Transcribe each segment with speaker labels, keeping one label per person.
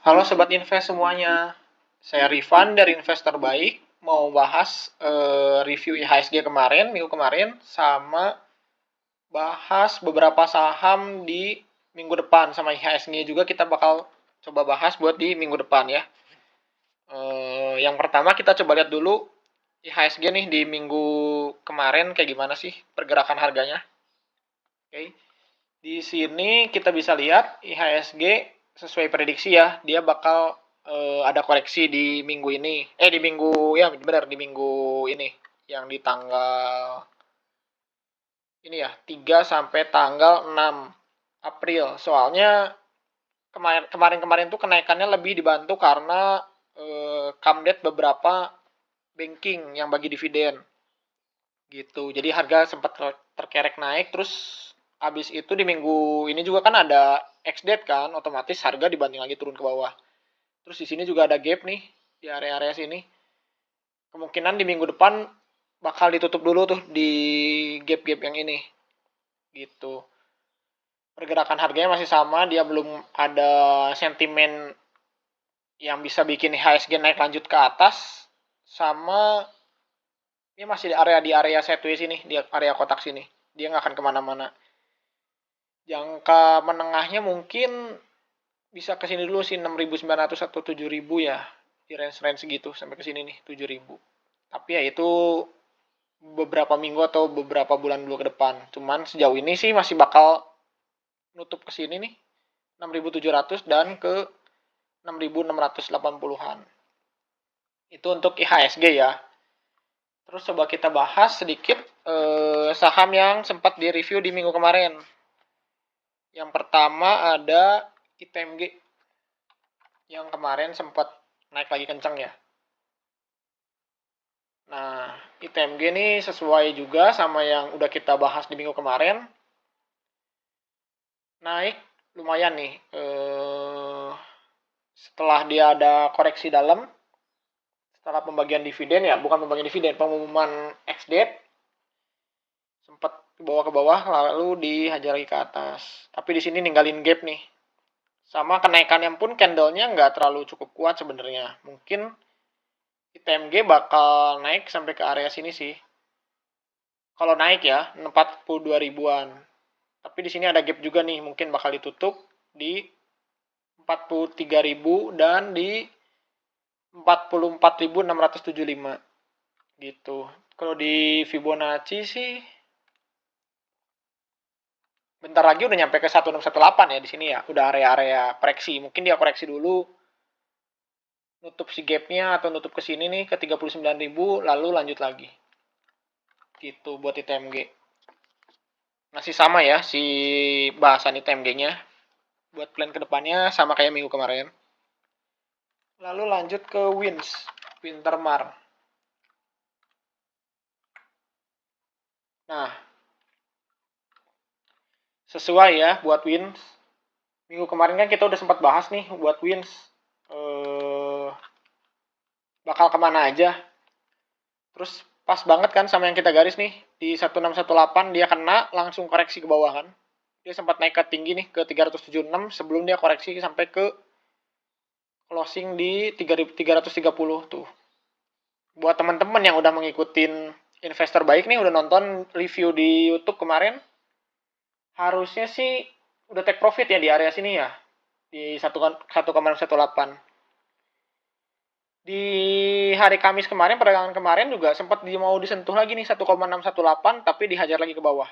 Speaker 1: Halo Sobat Invest semuanya, saya Rifan dari Investor Baik, mau bahas review IHSG kemarin, minggu kemarin, sama bahas beberapa saham di minggu depan, sama IHSG juga kita bakal coba bahas buat di minggu depan ya. Yang pertama kita coba lihat dulu IHSG nih di minggu kemarin kayak gimana sih pergerakan harganya. Oke. Di sini kita bisa lihat IHSG sesuai prediksi ya, dia bakal ada koreksi di minggu ini. Di minggu ya benar di minggu ini yang di tanggal ini ya, 3 sampai tanggal 6 April. Soalnya kemarin-kemarin tuh kenaikannya lebih dibantu karena come date beberapa banking yang bagi dividen gitu. Jadi harga sempat terkerek naik, terus habis itu di minggu ini juga kan ada ex-date kan, otomatis harga dibanding lagi turun ke bawah. Terus di sini juga ada gap nih di area-area sini. Kemungkinan di minggu depan bakal ditutup dulu tuh di gap-gap yang ini. Gitu. Pergerakan harganya masih sama, dia belum ada sentimen yang bisa bikin IHSG naik lanjut ke atas, sama ini masih di area sideways sini, di area kotak sini. Dia nggak akan kemana-mana. Jangka menengahnya mungkin bisa ke sini dulu sih 6.900 atau 7.000 ya. Di range-range segitu sampai ke sini nih 7.000. Tapi ya itu beberapa minggu atau beberapa bulan dulu ke depan. Cuman sejauh ini sih masih bakal nutup ke sini nih 6.700 dan ke 6.680-an. Itu untuk IHSG ya. Terus coba kita bahas sedikit saham yang sempat direview di minggu kemarin. Yang pertama ada ITMG yang kemarin sempat naik lagi kencang ya. Nah, ITMG ini sesuai juga sama yang udah kita bahas di minggu kemarin. Naik lumayan nih. Setelah dia ada koreksi dalam, setelah pembagian dividen ya, bukan pembagian dividen, pengumuman ex-date, sempat ke bawah lalu dihajar lagi ke atas. Tapi di sini ninggalin gap nih. Sama kenaikannya pun candle-nya nggak terlalu cukup kuat sebenarnya. Mungkin ITMG bakal naik sampai ke area sini sih. Kalau naik ya 42 ribuan. Tapi di sini ada gap juga nih, mungkin bakal ditutup di 43.000 dan di 44.675 gitu. Kalau di Fibonacci sih bentar lagi udah nyampe ke 1618 ya di sini ya. Udah area-area koreksi. Mungkin dia koreksi dulu, nutup si gapnya atau nutup ke sini nih ke 39.000 lalu lanjut lagi. Gitu buat ITMG. Masih sama ya si bahasan ITMG-nya. Buat plan kedepannya sama kayak minggu kemarin. Lalu lanjut ke WINS, Wintermar. Nah, sesuai ya buat WINS. Minggu kemarin kan kita udah sempat bahas nih buat WINS. Bakal kemana aja. Terus pas banget kan sama yang kita garis nih. Di 1618 dia kena langsung koreksi ke bawah kan. Dia sempat naik ke tinggi nih ke 376 sebelum dia koreksi sampai ke closing di 330 tuh. Buat teman-teman yang udah mengikutin Investor Baik nih, udah nonton review di YouTube kemarin, harusnya sih udah take profit ya di area sini ya, di 1,18. Di hari Kamis kemarin, perdagangan kemarin juga sempat mau disentuh lagi nih 1,618, tapi dihajar lagi ke bawah.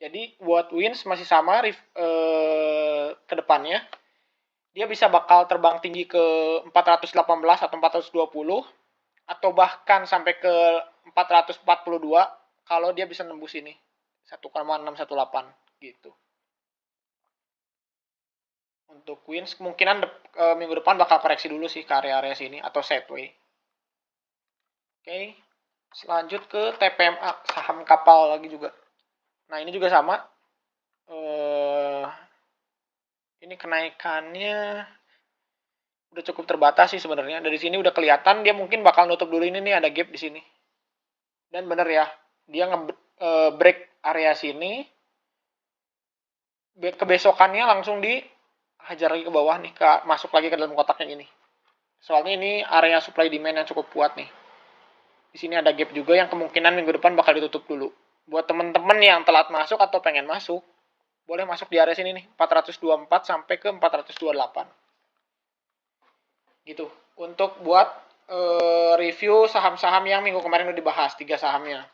Speaker 1: Jadi buat WINS masih sama ke depannya. Dia bisa bakal terbang tinggi ke 418 atau 420 atau bahkan sampai ke 442 kalau dia bisa nembus ini 1,618 gitu. Untuk Queens kemungkinan minggu depan bakal koreksi dulu sih ke area-area sini atau sideway. Oke, selanjut ke TPMA, saham kapal lagi juga. Nah ini juga sama. Ini kenaikannya udah cukup terbatas sih sebenarnya. Dari sini udah kelihatan dia mungkin bakal nutup dulu ini nih, ada gap di sini. Dan bener ya, dia break area sini, kebesokannya langsung di hajar lagi ke bawah nih, masuk lagi ke dalam kotak yang ini. Soalnya ini area supply demand yang cukup kuat nih. Di sini ada gap juga yang kemungkinan minggu depan bakal ditutup dulu. Buat teman-teman yang telat masuk atau pengen masuk, boleh masuk di area sini nih, 424 sampai ke 428. Gitu. Untuk buat review saham-saham yang minggu kemarin udah dibahas, 3 sahamnya.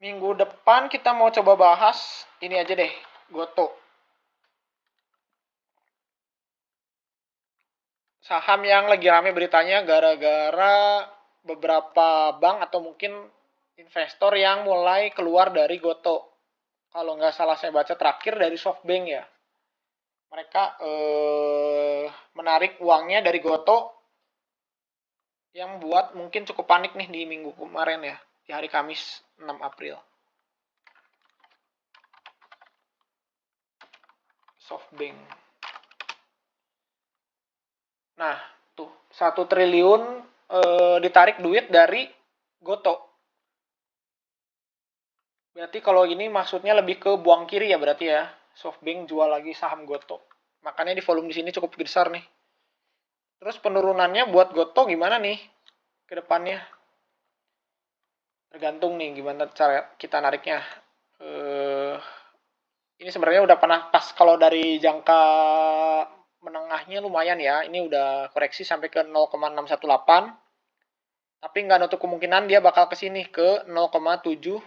Speaker 1: Minggu depan kita mau coba bahas ini aja deh, Goto. Saham yang lagi rame beritanya gara-gara beberapa bank atau mungkin investor yang mulai keluar dari Goto. Kalau nggak salah saya baca terakhir dari SoftBank ya. Mereka menarik uangnya dari Goto yang buat mungkin cukup panik nih di minggu kemarin ya, di hari Kamis 6 April. SoftBank. Nah, tuh 1 triliun ditarik duit dari Goto. Berarti kalau ini maksudnya lebih ke buang kiri ya berarti ya. SoftBank jual lagi saham Goto. Makanya di volume di sini cukup besar nih. Terus penurunannya buat Goto gimana nih ke depannya? Tergantung nih gimana cara kita nariknya. Ini sebenarnya udah pernah pas kalau dari jangka menengahnya lumayan ya. Ini udah koreksi sampai ke 0,618. Tapi nggak nutup kemungkinan dia bakal ke sini ke 0,78.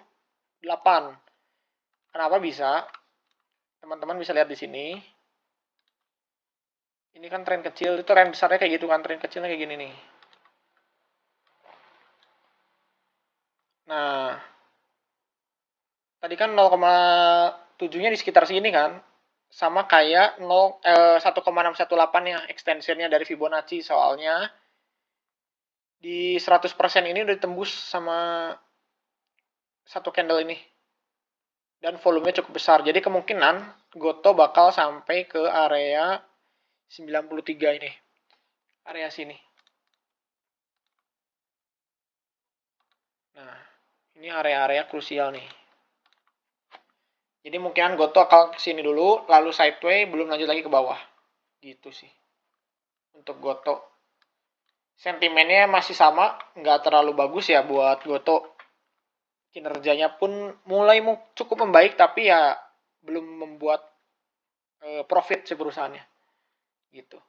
Speaker 1: Kenapa bisa? Teman-teman bisa lihat di sini. Ini kan tren kecil, itu tren besarnya kayak gitu kan, tren kecilnya kayak gini nih. Nah, tadi kan 0,7-nya di sekitar sini kan, sama kayak 1,618 ya extensionnya dari Fibonacci, soalnya di 100% ini udah ditembus sama satu candle ini. Dan volumenya cukup besar, jadi kemungkinan Goto bakal sampai ke area 93 ini, area sini. Nah, ini area-area krusial nih. Jadi mungkin Goto akan kesini dulu, lalu sideway, belum lanjut lagi ke bawah. Gitu sih. Untuk Goto. Sentimennya masih sama, nggak terlalu bagus ya buat Goto. Kinerjanya pun mulai cukup membaik, tapi ya belum membuat profit si perusahaannya. Gitu.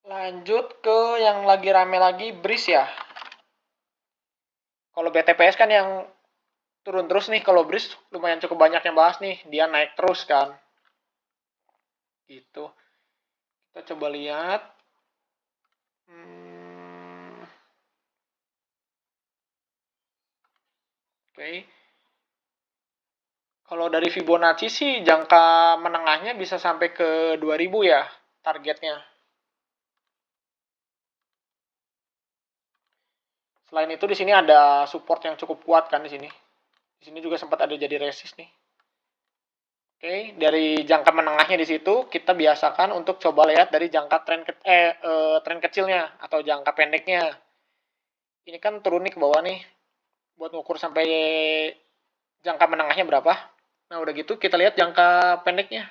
Speaker 1: Lanjut ke yang lagi rame lagi, BRIS ya. Kalau BTPS kan yang turun terus nih, kalau BRIS lumayan cukup banyak yang bahas nih, dia naik terus kan. Gitu. Kita coba lihat. Oke. Kalau dari Fibonacci sih jangka menengahnya bisa sampai ke 2000 ya targetnya. Selain itu di sini ada support yang cukup kuat kan di sini. Di sini juga sempat ada jadi resist nih. Oke, dari jangka menengahnya di situ kita biasakan untuk coba lihat dari jangka tren kecilnya atau jangka pendeknya. Ini kan turun nih ke bawah nih buat ngukur sampai jangka menengahnya berapa. Nah, udah gitu kita lihat jangka pendeknya.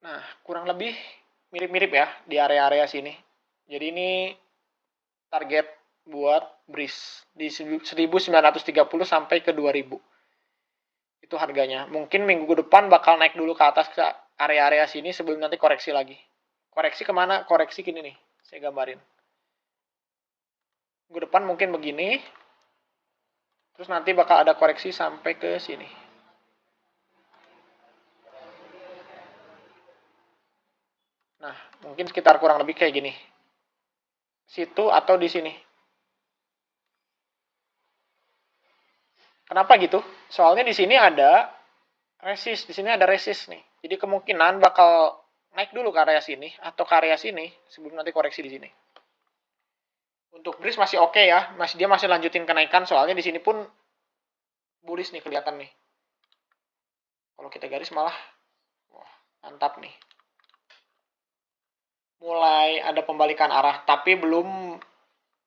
Speaker 1: Nah, kurang lebih mirip-mirip ya di area-area sini. Jadi ini target buat BRIS di 1930 sampai ke 2000. Itu harganya. Mungkin minggu depan bakal naik dulu ke atas ke area-area sini sebelum nanti koreksi lagi. Koreksi kemana? Koreksi gini nih. Saya gambarin. Minggu depan mungkin begini. Terus nanti bakal ada koreksi sampai ke sini. Nah, mungkin sekitar kurang lebih kayak gini. Situ atau di sini. Kenapa gitu? Soalnya di sini ada resist, di sini ada resist nih. Jadi kemungkinan bakal naik dulu ke area sini atau ke area sini sebelum nanti koreksi di sini. Untuk BRIS masih oke ya, dia masih lanjutin kenaikan soalnya di sini pun bullish nih kelihatan nih. Kalau kita garis malah wah, mantap nih. Mulai ada pembalikan arah, tapi belum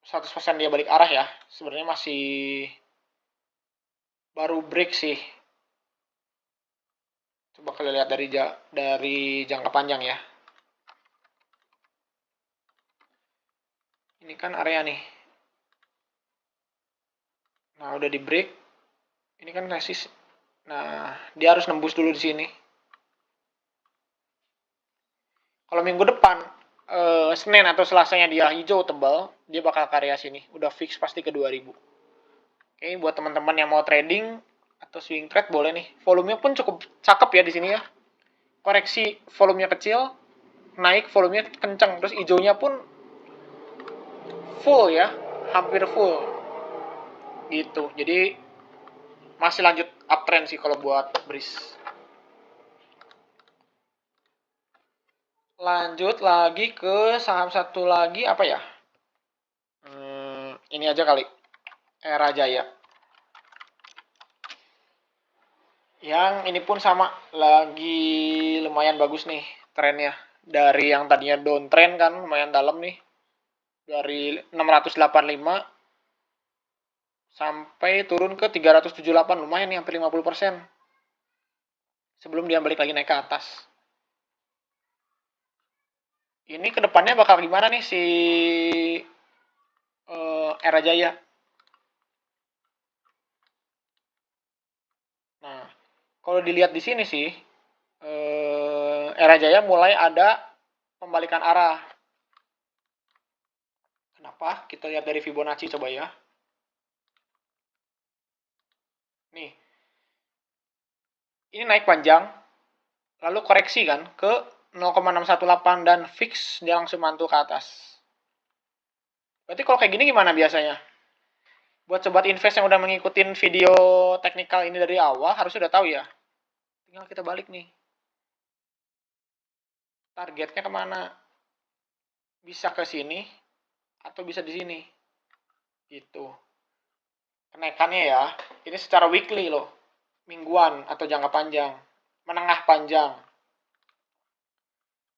Speaker 1: 100% dia balik arah ya. Sebenarnya masih baru break sih. Coba kalian lihat dari jangka panjang ya. Ini kan area nih. Nah, udah di break. Ini kan resist. Nah, dia harus nembus dulu di sini. Kalau minggu depan Senin atau Selasanya dia hijau tebal, dia bakal ke area sini. Udah fix pasti ke 2000. Oke, buat teman-teman yang mau trading atau swing trade boleh nih. Volumenya pun cukup cakep ya di sini ya. Koreksi volumenya kecil, naik volumenya kencang, terus hijaunya pun full ya, hampir full. Gitu. Jadi masih lanjut uptrend sih kalau buat BRIS. Lanjut lagi ke saham satu lagi apa ya? Ini aja kali. Era Jaya. Yang ini pun sama, lagi lumayan bagus nih trennya. Dari yang tadinya downtrend kan lumayan dalam nih. Dari 685 sampai turun ke 378, lumayan nih hampir 50%. Sebelum dia balik lagi naik ke atas. Ini kedepannya bakal gimana nih si Era Jaya? Nah, kalau dilihat di sini sih, Era Jaya mulai ada pembalikan arah. Kenapa? Kita lihat dari Fibonacci coba ya. Nih, ini naik panjang, lalu koreksi kan ke 0,618 dan fix dia langsung mantul ke atas. Berarti kalau kayak gini gimana biasanya? Buat sobat invest yang udah mengikuti video teknikal ini dari awal harusnya udah tahu ya. Tinggal kita balik nih. Targetnya kemana? Bisa ke sini atau bisa di sini. Gitu. Kenaikannya ya. Ini secara weekly loh. Mingguan atau jangka panjang. Menengah panjang.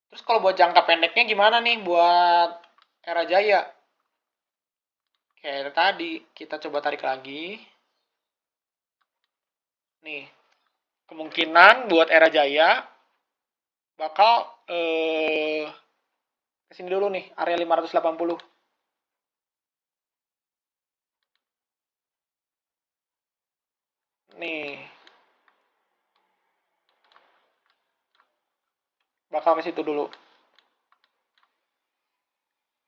Speaker 1: Terus kalau buat jangka pendeknya gimana nih buat Era Jaya? Kayak tadi, kita coba tarik lagi. Nih, kemungkinan buat Era Jaya bakal kesini dulu nih, area 580. Nih, bakal ke situ dulu.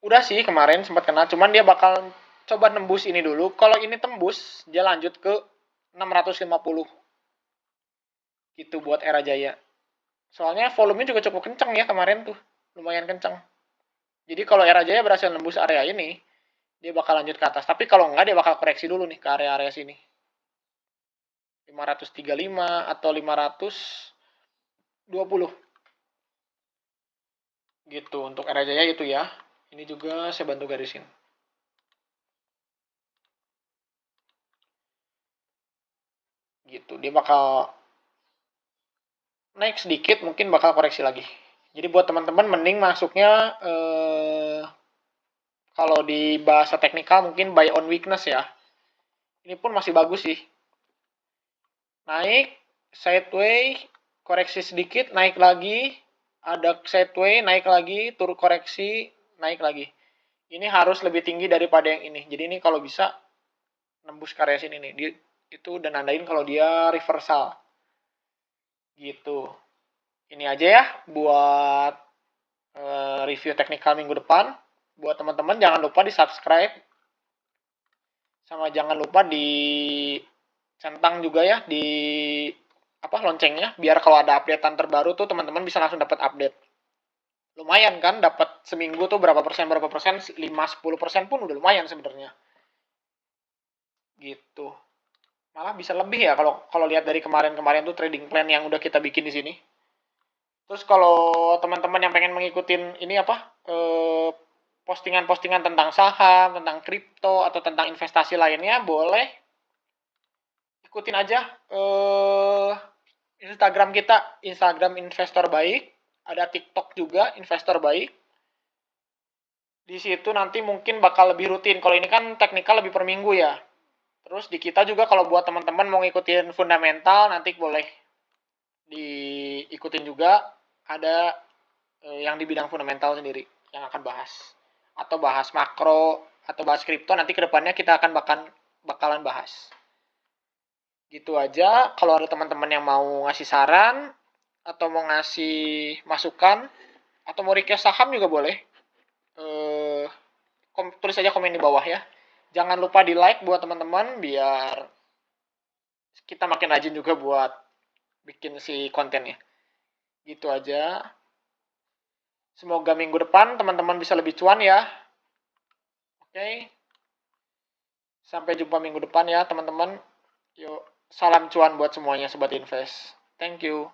Speaker 1: Udah sih kemarin sempat kena, cuman dia bakal coba nembus ini dulu. Kalau ini tembus, dia lanjut ke 650. Gitu buat Era Jaya. Soalnya volumenya juga cukup kenceng ya kemarin tuh. Lumayan kenceng. Jadi kalau Era Jaya berhasil nembus area ini, dia bakal lanjut ke atas. Tapi kalau enggak, dia bakal koreksi dulu nih ke area-area sini. 535 atau 520. Gitu. Untuk Era Jaya itu ya. Ini juga saya bantu garisin. Gitu. Dia bakal naik sedikit, mungkin bakal koreksi lagi. Jadi buat teman-teman mending masuknya kalau di bahasa teknikal mungkin buy on weakness ya. Ini pun masih bagus sih. Naik, sideway, koreksi sedikit, naik lagi, ada sideway, naik lagi, turun koreksi, naik lagi. Ini harus lebih tinggi daripada yang ini. Jadi ini kalau bisa nembus karya sini nih. Dia, itu udah nandain kalau dia reversal. Gitu. Ini aja ya buat review teknikal minggu depan. Buat teman-teman jangan lupa di subscribe. Sama jangan lupa di centang juga ya di loncengnya biar kalau ada updatean terbaru tuh teman-teman bisa langsung dapat update. Lumayan kan dapat seminggu tuh berapa persen 5-10% pun udah lumayan sebenarnya. Gitu. Malah bisa lebih ya kalau lihat dari kemarin-kemarin tuh trading plan yang udah kita bikin di sini. Terus kalau teman-teman yang pengen mengikuti ini postingan-postingan tentang saham, tentang kripto atau tentang investasi lainnya boleh ikutin aja Instagram kita, Instagram Investor Baik, ada TikTok juga Investor Baik. Di situ nanti mungkin bakal lebih rutin. Kalau ini kan teknikal lebih per minggu ya. Terus di kita juga kalau buat teman-teman mau ngikutin fundamental nanti boleh diikutin juga, ada yang di bidang fundamental sendiri yang akan bahas, atau bahas makro atau bahas kripto nanti kedepannya kita akan bakalan bahas. Gitu aja. Kalau ada teman-teman yang mau ngasih saran atau mau ngasih masukan atau mau request saham juga boleh, eh, tulis aja komen di bawah ya. Jangan lupa di like buat teman-teman biar kita makin rajin juga buat bikin si kontennya. Gitu aja. Semoga minggu depan teman-teman bisa lebih cuan ya. Oke. Sampai jumpa minggu depan ya teman-teman. Yuk, salam cuan buat semuanya sobat invest. Thank you.